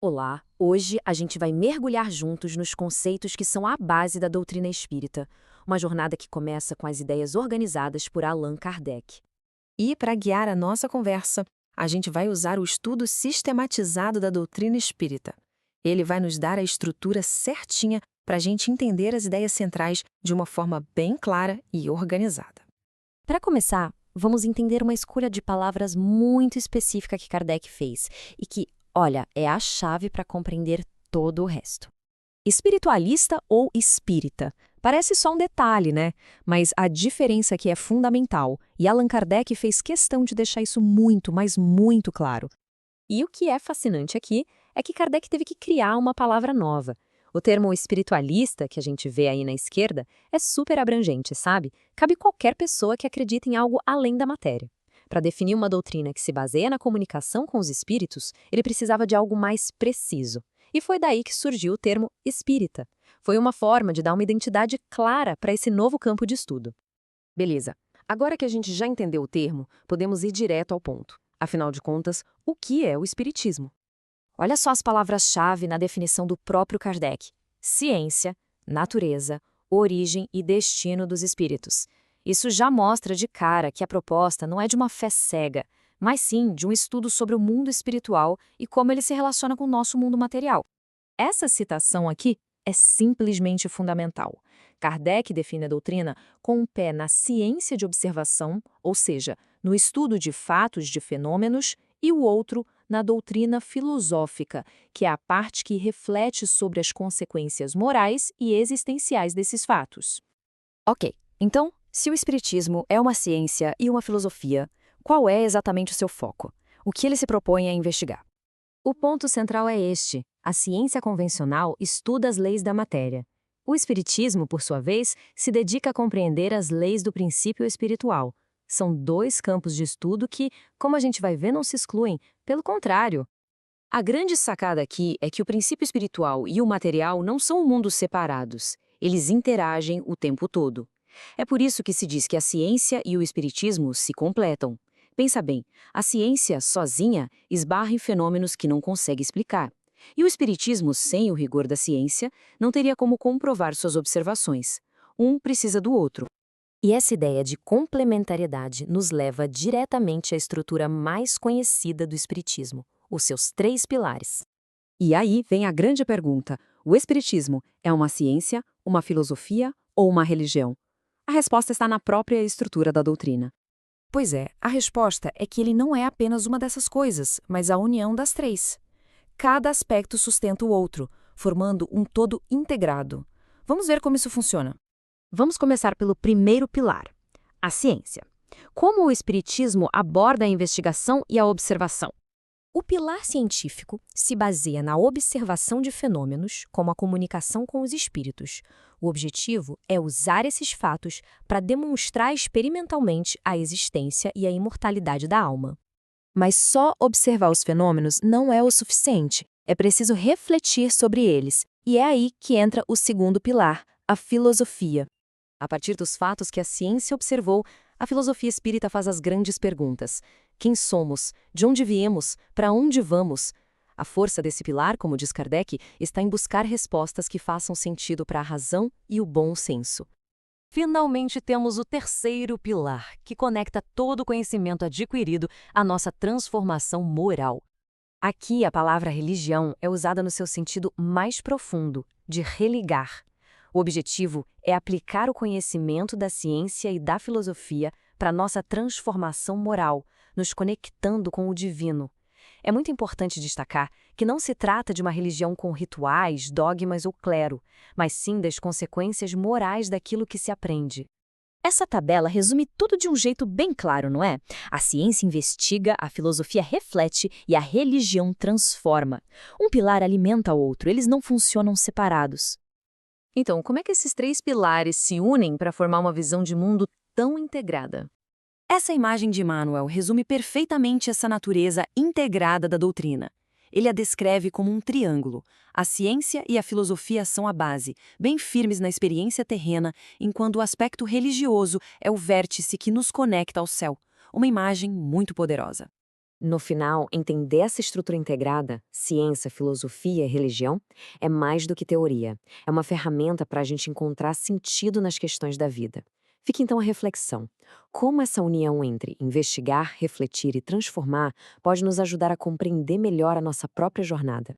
Olá, hoje a gente vai mergulhar juntos nos conceitos que são a base da doutrina espírita, uma jornada que começa com as ideias organizadas por Allan Kardec. E, para guiar a nossa conversa, a gente vai usar o estudo sistematizado da doutrina espírita. Ele vai nos dar a estrutura certinha para a gente entender as ideias centrais de uma forma bem clara e organizada. Para começar, vamos entender uma escolha de palavras muito específica que Kardec fez e que, olha, é a chave para compreender todo o resto. Espiritualista ou espírita? Parece só um detalhe, né? Mas a diferença aqui é fundamental, e Allan Kardec fez questão de deixar isso muito, mas muito claro. E o que é fascinante aqui é que Kardec teve que criar uma palavra nova. O termo espiritualista, que a gente vê aí na esquerda, é super abrangente, sabe? Cabe qualquer pessoa que acredita em algo além da matéria. Para definir uma doutrina que se baseia na comunicação com os espíritos, ele precisava de algo mais preciso. E foi daí que surgiu o termo espírita. Foi uma forma de dar uma identidade clara para esse novo campo de estudo. Beleza. Agora que a gente já entendeu o termo, podemos ir direto ao ponto. Afinal de contas, o que é o espiritismo? Olha só as palavras-chave na definição do próprio Kardec: ciência, natureza, origem e destino dos espíritos. Isso já mostra de cara que a proposta não é de uma fé cega, mas sim de um estudo sobre o mundo espiritual e como ele se relaciona com o nosso mundo material. Essa citação aqui é simplesmente fundamental. Kardec define a doutrina com um pé na ciência de observação, ou seja, no estudo de fatos de fenômenos, e o outro na doutrina filosófica, que é a parte que reflete sobre as consequências morais e existenciais desses fatos. Ok, então, se o espiritismo é uma ciência e uma filosofia, qual é exatamente o seu foco? O que ele se propõe a investigar? O ponto central é este: a ciência convencional estuda as leis da matéria. O espiritismo, por sua vez, se dedica a compreender as leis do princípio espiritual. São dois campos de estudo que, como a gente vai ver, não se excluem, pelo contrário. A grande sacada aqui é que o princípio espiritual e o material não são mundos separados. Eles interagem o tempo todo. É por isso que se diz que a ciência e o espiritismo se completam. Pensa bem, a ciência, sozinha, esbarra em fenômenos que não consegue explicar. E o espiritismo, sem o rigor da ciência, não teria como comprovar suas observações. Um precisa do outro. E essa ideia de complementariedade nos leva diretamente à estrutura mais conhecida do espiritismo, os seus três pilares. E aí vem a grande pergunta: o espiritismo é uma ciência, uma filosofia ou uma religião? A resposta está na própria estrutura da doutrina. Pois é, a resposta é que ele não é apenas uma dessas coisas, mas a união das três. Cada aspecto sustenta o outro, formando um todo integrado. Vamos ver como isso funciona. Vamos começar pelo primeiro pilar, a ciência. Como o espiritismo aborda a investigação e a observação? O pilar científico se baseia na observação de fenômenos, como a comunicação com os espíritos. O objetivo é usar esses fatos para demonstrar experimentalmente a existência e a imortalidade da alma. Mas só observar os fenômenos não é o suficiente. É preciso refletir sobre eles. E é aí que entra o segundo pilar, a filosofia. A partir dos fatos que a ciência observou, a filosofia espírita faz as grandes perguntas: quem somos? De onde viemos? Para onde vamos? A força desse pilar, como diz Kardec, está em buscar respostas que façam sentido para a razão e o bom senso. Finalmente temos o terceiro pilar, que conecta todo o conhecimento adquirido à nossa transformação moral. Aqui a palavra religião é usada no seu sentido mais profundo, de religar. O objetivo é aplicar o conhecimento da ciência e da filosofia para nossa transformação moral, nos conectando com o divino. É muito importante destacar que não se trata de uma religião com rituais, dogmas ou clero, mas sim das consequências morais daquilo que se aprende. Essa tabela resume tudo de um jeito bem claro, não é? A ciência investiga, a filosofia reflete e a religião transforma. Um pilar alimenta o outro, eles não funcionam separados. Então, como é que esses três pilares se unem para formar uma visão de mundo tão integrada? Essa imagem de Emmanuel resume perfeitamente essa natureza integrada da doutrina. Ele a descreve como um triângulo. A ciência e a filosofia são a base, bem firmes na experiência terrena, enquanto o aspecto religioso é o vértice que nos conecta ao céu. Uma imagem muito poderosa. No final, entender essa estrutura integrada, ciência, filosofia e religião, é mais do que teoria. É uma ferramenta para a gente encontrar sentido nas questões da vida. Fica então a reflexão. Como essa união entre investigar, refletir e transformar pode nos ajudar a compreender melhor a nossa própria jornada?